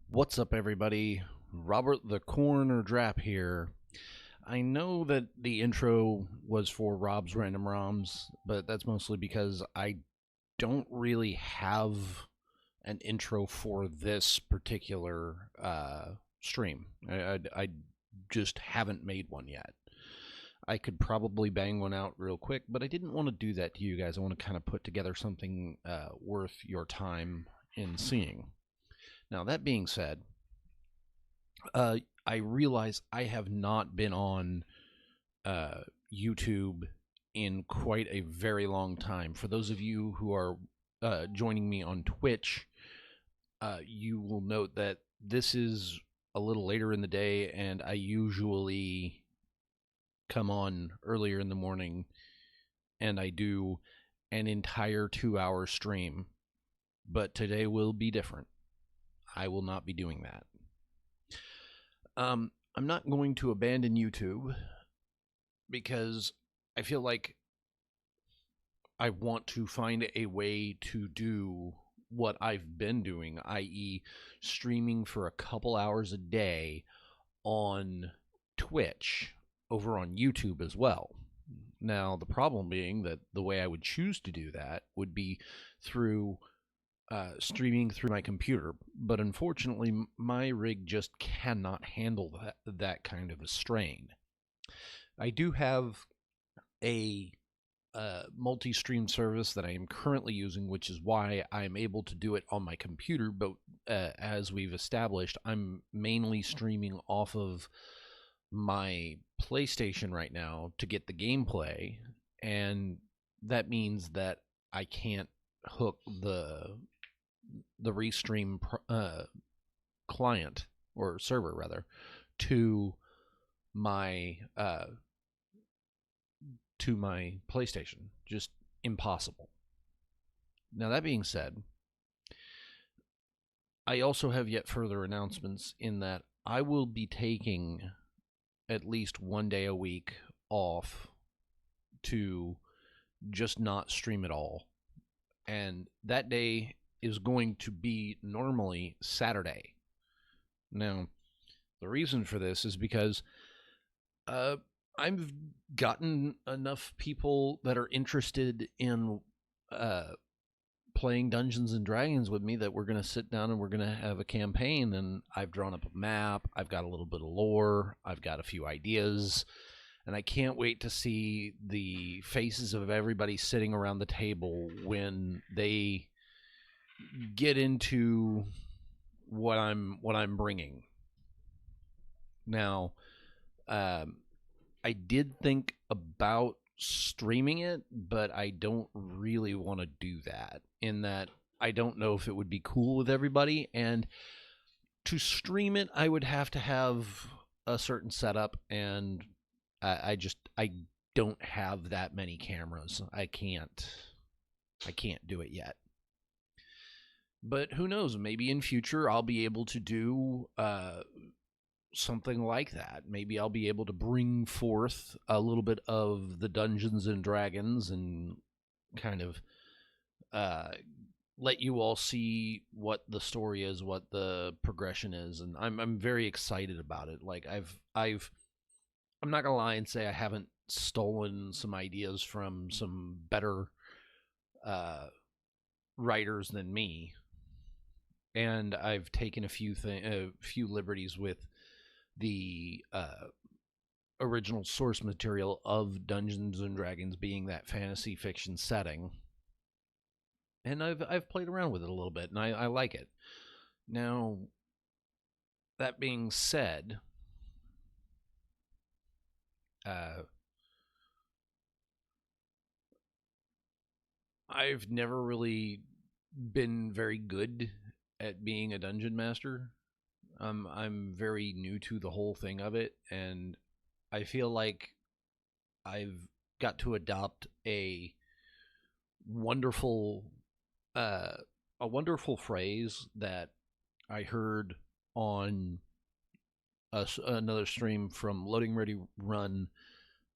What's up, everybody? Robert the Coroner Drapp here. I know that the intro was for Rob's Random ROMs, but that's mostly because I don't really have an intro for this particular stream. I just haven't made one yet. I could probably bang one out real quick, but I didn't want to do that to you guys. I want to kind of put together something worth your time in seeing. Now, that being said, I realize I have not been on YouTube in quite a very long time. For those of you who are joining me on Twitch, you will note that this is a little later in the day, and I usually come on earlier in the morning and I do an entire 2-hour stream. But today will be different. I will not be doing that. I'm not going to abandon YouTube because I feel like I want to find a way to do what I've been doing, i.e., streaming for a couple hours a day on Twitch over on YouTube as well. Now, the problem being that the way I would choose to do that would be through streaming through my computer, but unfortunately, my rig just cannot handle that kind of a strain. I do have a multi-stream service that I am currently using, which is why I'm able to do it on my computer, but as we've established, I'm mainly streaming off of my PlayStation right now to get the gameplay, and that means that I can't hook the Restream client, or server rather, to my PlayStation. Just impossible. Now, that being said, I also have yet further announcements in that I will be taking at least one day a week off to just not stream at all. And that day is going to be normally Saturday. Now, the reason for this is because I've gotten enough people that are interested in playing Dungeons and Dragons with me that we're going to sit down and we're going to have a campaign, and I've drawn up a map, I've got a little bit of lore, I've got a few ideas, and I can't wait to see the faces of everybody sitting around the table when they get into what I'm bringing. Now, I did think about streaming it, but I don't really want to do that, in that I don't know if it would be cool with everybody, and to stream it I would have to have a certain setup, and I don't have that many cameras. I can't do it yet. But who knows, maybe in future I'll be able to do something like that. Maybe I'll be able to bring forth a little bit of the Dungeons and Dragons and kind of let you all see what the story is, what the progression is, and I'm very excited about it. Like I'm not gonna lie and say I haven't stolen some ideas from some better writers than me, and I've taken a few liberties with the original source material of Dungeons and Dragons being that fantasy fiction setting, and I've played around with it a little bit, and I like it. Now, that being said, I've never really been very good at being a dungeon master. I'm very new to the whole thing of it, and I feel like I've got to adopt a wonderful phrase that I heard on another stream from Loading Ready Run,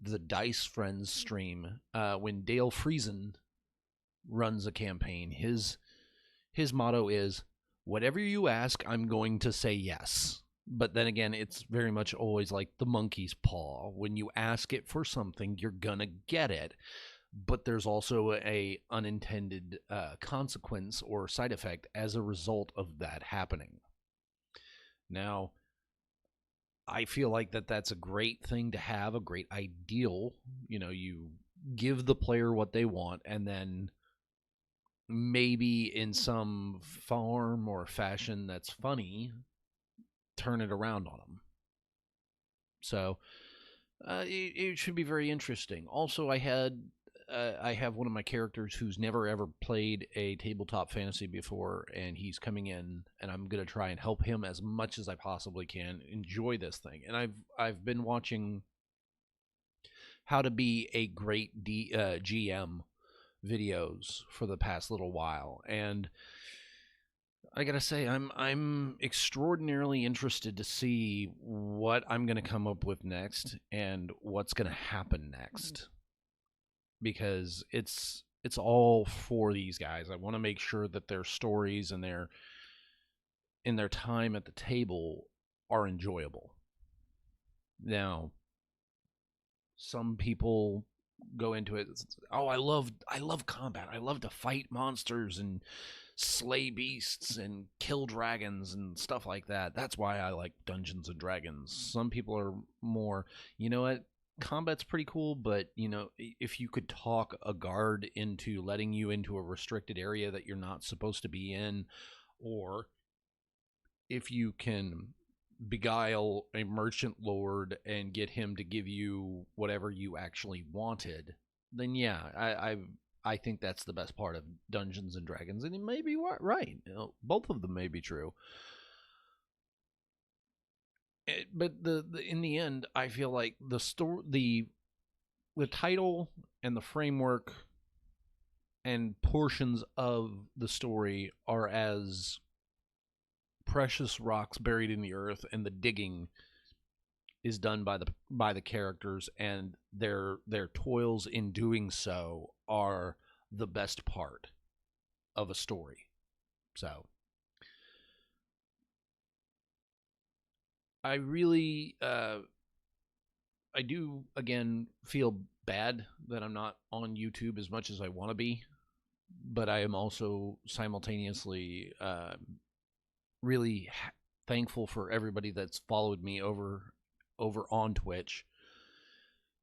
the Dice Friends stream, when Dale Friesen runs a campaign. His motto is, Whatever you ask, I'm going to say yes. But then again, it's very much always like the monkey's paw. When you ask it for something, you're gonna get it. But there's also a unintended consequence or side effect as a result of that happening. Now, I feel like that's a great thing to have, a great ideal. You give the player what they want, and then maybe in some form or fashion that's funny, turn it around on them. So it should be very interesting. Also, I have one of my characters who's never ever played a tabletop fantasy before, and he's coming in, and I'm gonna try and help him as much as I possibly can enjoy this thing. And I've been watching how to be a great GM videos for the past little while, and I gotta say, I'm extraordinarily interested to see what I'm gonna come up with next and what's gonna happen next, because it's all for these guys. I want to make sure that their stories and their time at the table are enjoyable. Now, some people go into it, oh, I love combat. I love to fight monsters and slay beasts and kill dragons and stuff like that. That's why I like Dungeons and Dragons. Some people are more, you know what, combat's pretty cool, but if you could talk a guard into letting you into a restricted area that you're not supposed to be in, or if you can beguile a merchant lord and get him to give you whatever you actually wanted, then yeah, I think that's the best part of Dungeons and Dragons, and it may be right. Both of them may be true. But in the end, I feel like the title and the framework and portions of the story are as precious rocks buried in the earth, and the digging is done by the characters, and their toils in doing so are the best part of a story. So I really I do again feel bad that I'm not on YouTube as much as I want to be, but I am also simultaneously really thankful for everybody that's followed me over on Twitch.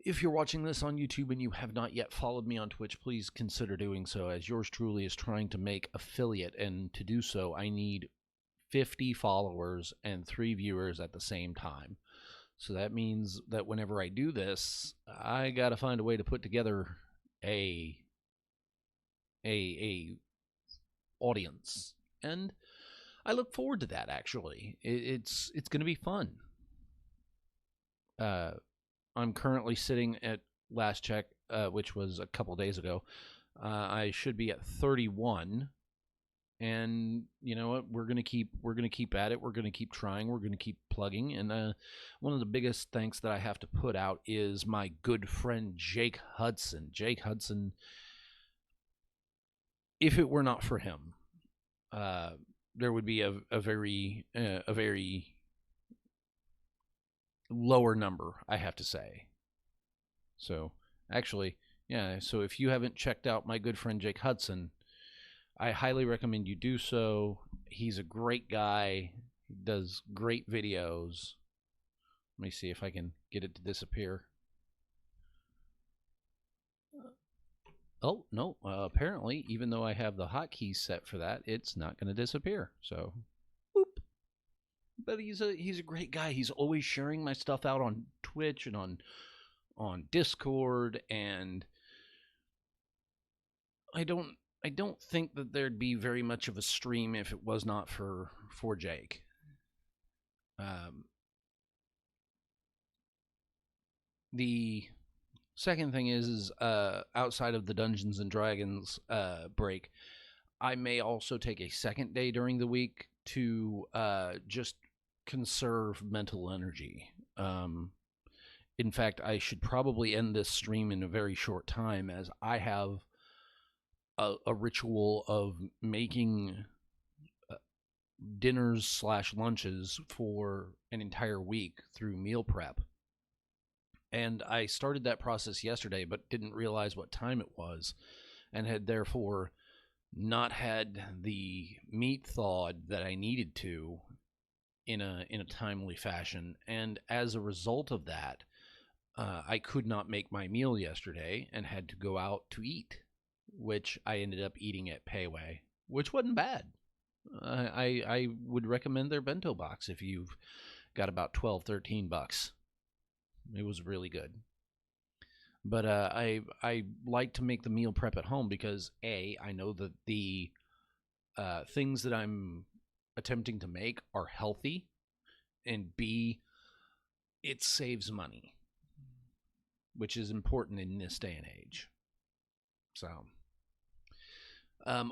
If you're watching this on YouTube and you have not yet followed me on Twitch, please consider doing so, as yours truly is trying to make affiliate, and to do so, I need 50 followers and 3 viewers at the same time. So that means that whenever I do this, I got to find a way to put together a audience, and I look forward to that. Actually, it's going to be fun. I'm currently sitting at last check, which was a couple days ago. I should be at 31, and you know what? We're gonna keep at it. We're gonna keep trying. We're gonna keep plugging. And one of the biggest thanks that I have to put out is my good friend Jake Hudson. Jake Hudson. If it were not for him, there would be a very lower number, I have to say. So actually, yeah, so if you haven't checked out my good friend Jake Hudson, I highly recommend you do so. He's a great guy. He does great videos. Let me see if I can get it to disappear. Oh, no, apparently, even though I have the hotkeys set for that, it's not going to disappear. So, boop. But he's a great guy. He's always sharing my stuff out on Twitch and on Discord, and I don't think that there'd be very much of a stream if it was not for Jake. The second thing is outside of the Dungeons and Dragons break, I may also take a second day during the week to just conserve mental energy. In fact, I should probably end this stream in a very short time, as I have a ritual of making dinners slash lunches for an entire week through meal prep. And I started that process yesterday, but didn't realize what time it was, and had therefore not had the meat thawed that I needed to in a timely fashion. And as a result of that, I could not make my meal yesterday and had to go out to eat, which I ended up eating at Payway, which wasn't bad. I would recommend their bento box if you've got about $12-13. It was really good. But I like to make the meal prep at home because A, I know that the things that I'm attempting to make are healthy, and B, it saves money, which is important in this day and age. So,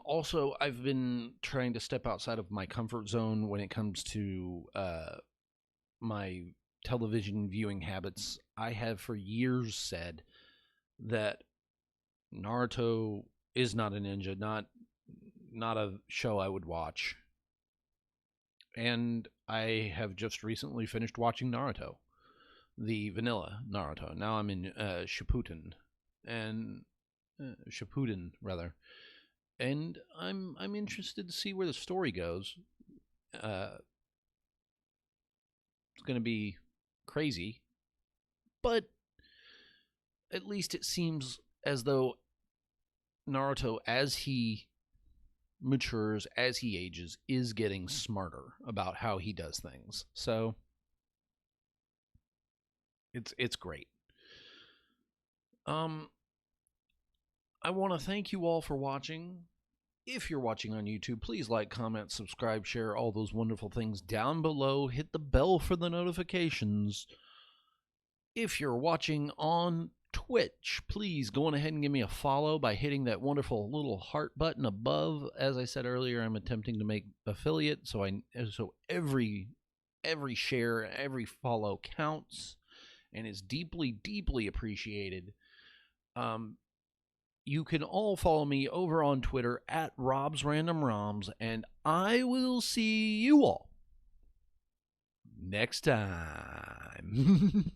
also, I've been trying to step outside of my comfort zone when it comes to my television viewing habits. I have for years said that Naruto is not a ninja, not a show I would watch. And I have just recently finished watching Naruto, the vanilla Naruto. Now I'm in Shippuden, rather, and I'm interested to see where the story goes. It's going to be crazy, but at least it seems as though Naruto, as he matures, as he ages, is getting smarter about how he does things. So it's great. I want to thank you all for watching. If you're watching on YouTube, please like, comment, subscribe, share, all those wonderful things down below. Hit the bell for the notifications. If you're watching on Twitch, please go on ahead and give me a follow by hitting that wonderful little heart button above. As I said earlier, I'm attempting to make affiliate, so every share, every follow counts and is deeply, deeply appreciated. You can all follow me over on Twitter at RobsRandomRoms, and I will see you all next time.